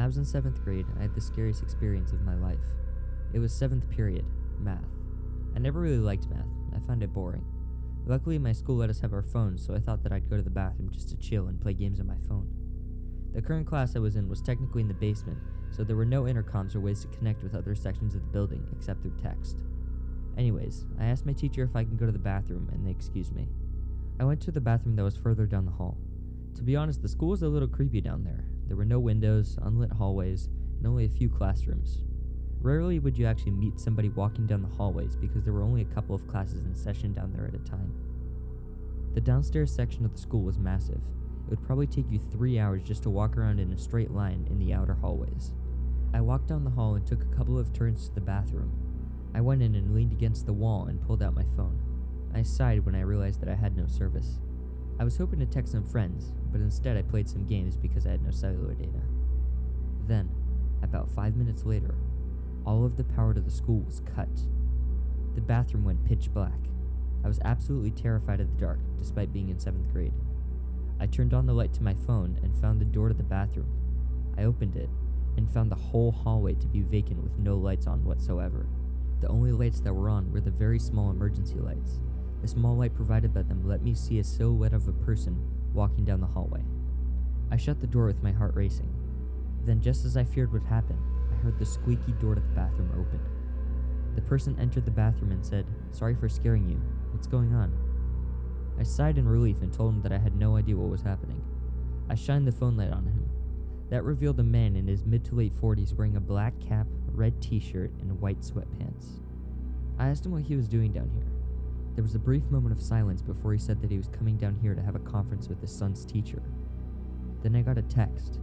I was in 7th grade, I had the scariest experience of my life. It was 7th period, math. I never really liked math. I found it boring. Luckily, my school let us have our phones, so I thought that I'd go to the bathroom just to chill and play games on my phone. The current class I was in was technically in the basement, so there were no intercoms or ways to connect with other sections of the building except through text. Anyways, I asked my teacher if I can go to the bathroom, and they excused me. I went to the bathroom that was further down the hall. To be honest, the school was a little creepy down there. There were no windows, unlit hallways, and only a few classrooms. Rarely would you actually meet somebody walking down the hallways because there were only a couple of classes in session down there at a time. The downstairs section of the school was massive. It would probably take you 3 hours just to walk around in a straight line in the outer hallways. I walked down the hall and took a couple of turns to the bathroom. I went in and leaned against the wall and pulled out my phone. I sighed when I realized that I had no service. I was hoping to text some friends, but instead I played some games because I had no cellular data. Then, about 5 minutes later, all of the power to the school was cut. The bathroom went pitch black. I was absolutely terrified of the dark, despite being in 7th grade. I turned on the light to my phone and found the door to the bathroom. I opened it and found the whole hallway to be vacant with no lights on whatsoever. The only lights that were on were the very small emergency lights. The small light provided by them let me see a silhouette of a person walking down the hallway. I shut the door with my heart racing. Then, just as I feared would happen, I heard the squeaky door to the bathroom open. The person entered the bathroom and said, "Sorry for scaring you. What's going on?" I sighed in relief and told him that I had no idea what was happening. I shined the phone light on him. That revealed a man in his mid to late 40s wearing a black cap, red t-shirt, and white sweatpants. I asked him what he was doing down here. There was a brief moment of silence before he said that he was coming down here to have a conference with his son's teacher. Then I got a text.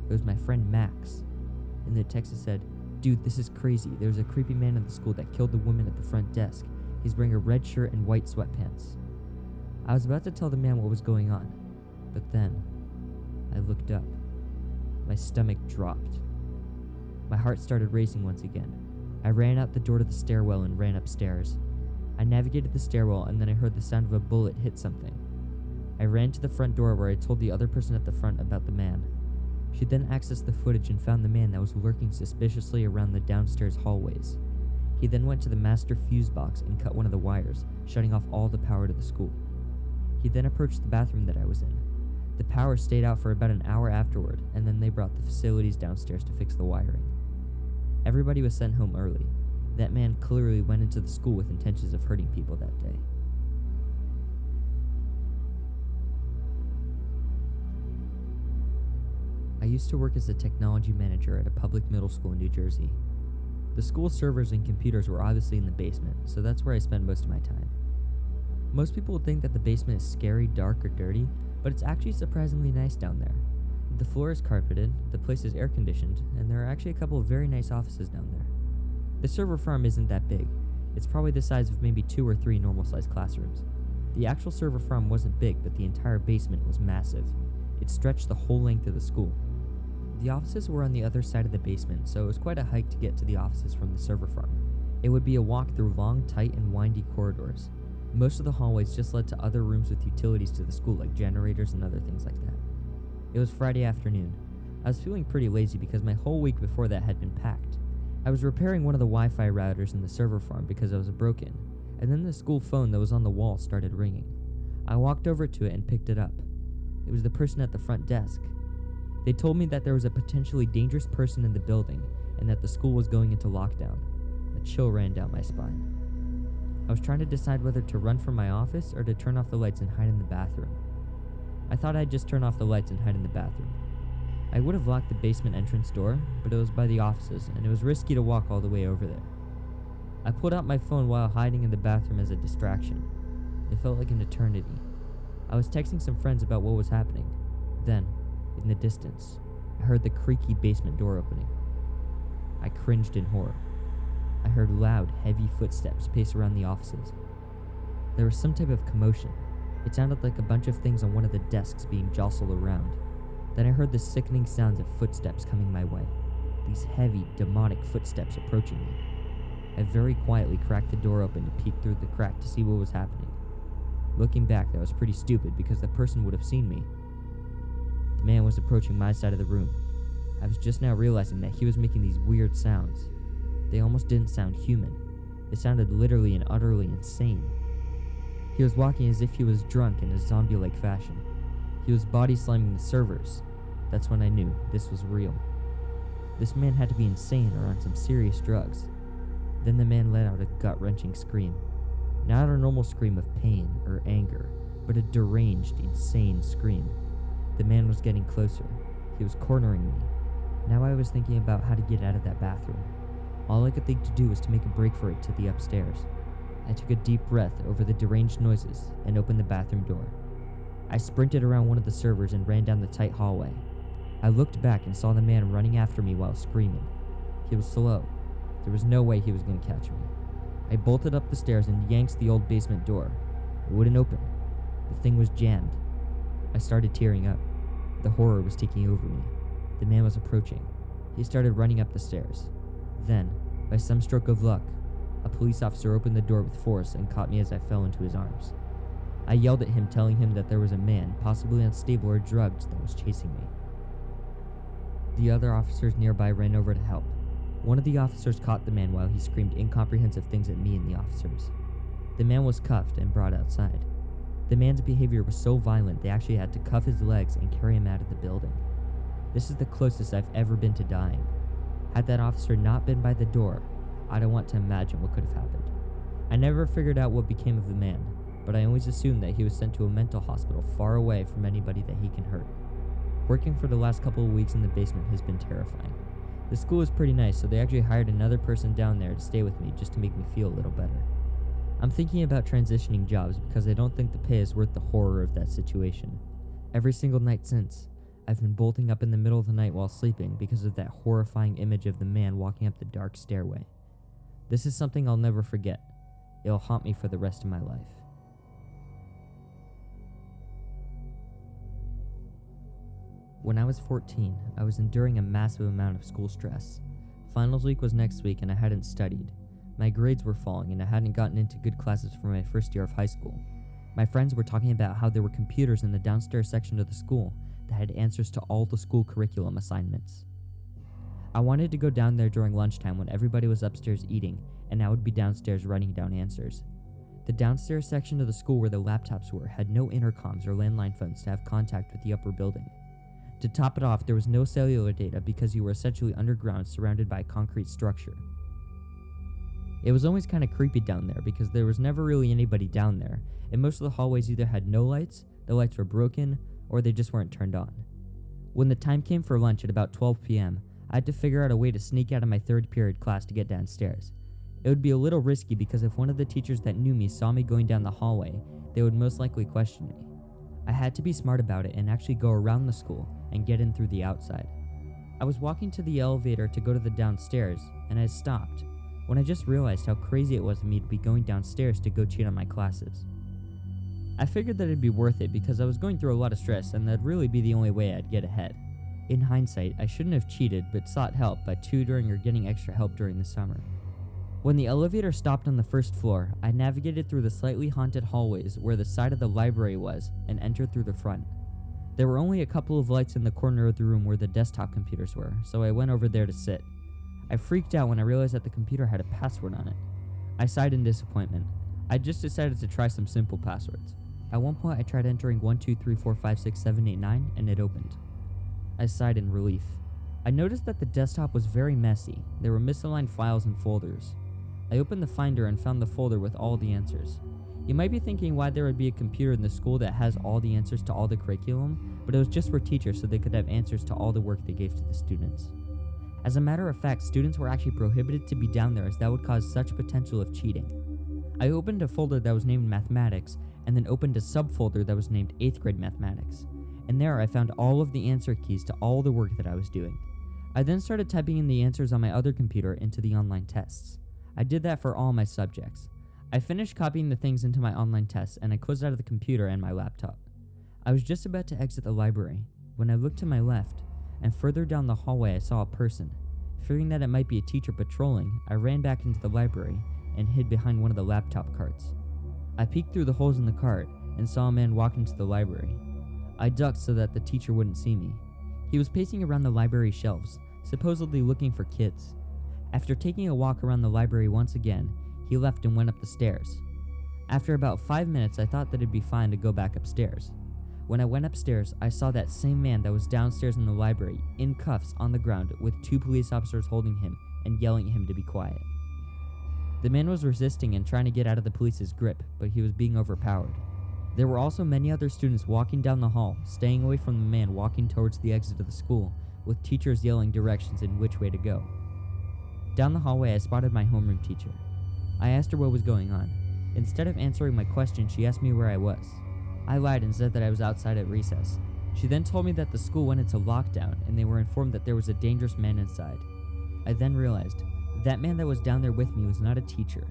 It was my friend Max. In the text it said, "Dude, this is crazy. There's a creepy man at the school that killed the woman at the front desk. He's wearing a red shirt and white sweatpants." I was about to tell the man what was going on, but then I looked up. My stomach dropped. My heart started racing once again. I ran out the door to the stairwell and ran upstairs. I navigated the stairwell and then I heard the sound of a bullet hit something. I ran to the front door where I told the other person at the front about the man. She then accessed the footage and found the man that was lurking suspiciously around the downstairs hallways. He then went to the master fuse box and cut one of the wires, shutting off all the power to the school. He then approached the bathroom that I was in. The power stayed out for about an hour afterward, and then they brought the facilities downstairs to fix the wiring. Everybody was sent home early. That man clearly went into the school with intentions of hurting people that day. I used to work as a technology manager at a public middle school in New Jersey. The school servers and computers were obviously in the basement, so that's where I spent most of my time. Most people would think that the basement is scary, dark, or dirty, but it's actually surprisingly nice down there. The floor is carpeted, the place is air conditioned, and there are actually a couple of very nice offices down there. The server farm isn't that big. It's probably the size of maybe 2 or 3 normal-sized classrooms. The actual server farm wasn't big, but the entire basement was massive. It stretched the whole length of the school. The offices were on the other side of the basement, so it was quite a hike to get to the offices from the server farm. It would be a walk through long, tight, and windy corridors. Most of the hallways just led to other rooms with utilities to the school, like generators and other things like that. It was Friday afternoon. I was feeling pretty lazy because my whole week before that had been packed. I was repairing one of the Wi-Fi routers in the server farm because it was broken, and then the school phone that was on the wall started ringing. I walked over to it and picked it up. It was the person at the front desk. They told me that there was a potentially dangerous person in the building and that the school was going into lockdown. A chill ran down my spine. I was trying to decide whether to run from my office or to turn off the lights and hide in the bathroom. I thought I'd just turn off the lights and hide in the bathroom. I would have locked the basement entrance door, but it was by the offices, and it was risky to walk all the way over there. I pulled out my phone while hiding in the bathroom as a distraction. It felt like an eternity. I was texting some friends about what was happening. Then, in the distance, I heard the creaky basement door opening. I cringed in horror. I heard loud, heavy footsteps pace around the offices. There was some type of commotion. It sounded like a bunch of things on one of the desks being jostled around. Then I heard the sickening sounds of footsteps coming my way. These heavy, demonic footsteps approaching me. I very quietly cracked the door open to peek through the crack to see what was happening. Looking back, that was pretty stupid because the person would have seen me. The man was approaching my side of the room. I was just now realizing that he was making these weird sounds. They almost didn't sound human. They sounded literally and utterly insane. He was walking as if he was drunk in a zombie-like fashion. He was body slamming the servers. That's when I knew this was real. This man had to be insane or on some serious drugs. Then the man let out a gut-wrenching scream. Not a normal scream of pain or anger, but a deranged, insane scream. The man was getting closer. He was cornering me. Now I was thinking about how to get out of that bathroom. All I could think to do was to make a break for it to the upstairs. I took a deep breath over the deranged noises and opened the bathroom door. I sprinted around one of the servers and ran down the tight hallway. I looked back and saw the man running after me while screaming. He was slow. There was no way he was going to catch me. I bolted up the stairs and yanked the old basement door. It wouldn't open. The thing was jammed. I started tearing up. The horror was taking over me. The man was approaching. He started running up the stairs. Then, by some stroke of luck, a police officer opened the door with force and caught me as I fell into his arms. I yelled at him, telling him that there was a man, possibly unstable or drugged, that was chasing me. The other officers nearby ran over to help. One of the officers caught the man while he screamed incomprehensive things at me and the officers. The man was cuffed and brought outside. The man's behavior was so violent they actually had to cuff his legs and carry him out of the building. This is the closest I've ever been to dying. Had that officer not been by the door, I don't want to imagine what could have happened. I never figured out what became of the man, but I always assumed that he was sent to a mental hospital far away from anybody that he can hurt. Working for the last couple of weeks in the basement has been terrifying. The school is pretty nice, so they actually hired another person down there to stay with me just to make me feel a little better. I'm thinking about transitioning jobs because I don't think the pay is worth the horror of that situation. Every single night since, I've been bolting up in the middle of the night while sleeping because of that horrifying image of the man walking up the dark stairway. This is something I'll never forget. It'll haunt me for the rest of my life. When I was 14, I was enduring a massive amount of school stress. Finals week was next week and I hadn't studied. My grades were falling and I hadn't gotten into good classes for my first year of high school. My friends were talking about how there were computers in the downstairs section of the school that had answers to all the school curriculum assignments. I wanted to go down there during lunchtime when everybody was upstairs eating, and I would be downstairs writing down answers. The downstairs section of the school where the laptops were had no intercoms or landline phones to have contact with the upper building. To top it off, there was no cellular data because you were essentially underground surrounded by a concrete structure. It was always kind of creepy down there because there was never really anybody down there, and most of the hallways either had no lights, the lights were broken, or they just weren't turned on. When the time came for lunch at about 12 p.m., I had to figure out a way to sneak out of my third period class to get downstairs. It would be a little risky because if one of the teachers that knew me saw me going down the hallway, they would most likely question me. I had to be smart about it and actually go around the school and get in through the outside. I was walking to the elevator to go to the downstairs, and I stopped when I just realized how crazy it was of me to be going downstairs to go cheat on my classes. I figured that it'd be worth it because I was going through a lot of stress and that'd really be the only way I'd get ahead. In hindsight, I shouldn't have cheated but sought help by tutoring or getting extra help during the summer. When the elevator stopped on the first floor, I navigated through the slightly haunted hallways where the side of the library was and entered through the front. There were only a couple of lights in the corner of the room where the desktop computers were, so I went over there to sit. I freaked out when I realized that the computer had a password on it. I sighed in disappointment. I just decided to try some simple passwords. At one point I tried entering 123456789 and it opened. I sighed in relief. I noticed that the desktop was very messy. There were misaligned files and folders. I opened the Finder and found the folder with all the answers. You might be thinking why there would be a computer in the school that has all the answers to all the curriculum, but it was just for teachers so they could have answers to all the work they gave to the students. As a matter of fact, students were actually prohibited to be down there as that would cause such potential of cheating. I opened a folder that was named Mathematics and then opened a subfolder that was named 8th grade Mathematics. And there I found all of the answer keys to all the work that I was doing. I then started typing in the answers on my other computer into the online tests. I did that for all my subjects. I finished copying the things into my online tests and I closed out of the computer and my laptop. I was just about to exit the library when I looked to my left, and further down the hallway I saw a person. Fearing that it might be a teacher patrolling, I ran back into the library and hid behind one of the laptop carts. I peeked through the holes in the cart and saw a man walk into the library. I ducked so that the teacher wouldn't see me. He was pacing around the library shelves, supposedly looking for kids. After taking a walk around the library once again, he left and went up the stairs. After about 5 minutes, I thought that it'd be fine to go back upstairs. When I went upstairs, I saw that same man that was downstairs in the library, in cuffs on the ground, with 2 police officers holding him and yelling at him to be quiet. The man was resisting and trying to get out of the police's grip, but he was being overpowered. There were also many other students walking down the hall, staying away from the man walking towards the exit of the school, with teachers yelling directions in which way to go. Down the hallway, I spotted my homeroom teacher. I asked her what was going on. Instead of answering my question, she asked me where I was. I lied and said that I was outside at recess. She then told me that the school went into lockdown and they were informed that there was a dangerous man inside. I then realized that man that was down there with me was not a teacher.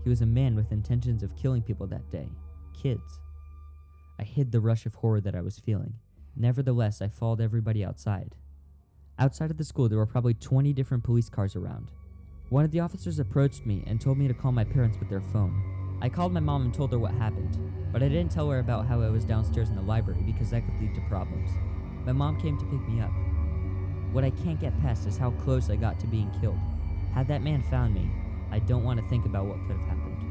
He was a man with intentions of killing people that day. Kids. I hid the rush of horror that I was feeling. Nevertheless, I followed everybody outside. Outside of the school, there were probably 20 different police cars around. One of the officers approached me and told me to call my parents with their phone. I called my mom and told her what happened, but I didn't tell her about how I was downstairs in the library because that could lead to problems. My mom came to pick me up. What I can't get past is how close I got to being killed. Had that man found me, I don't want to think about what could have happened.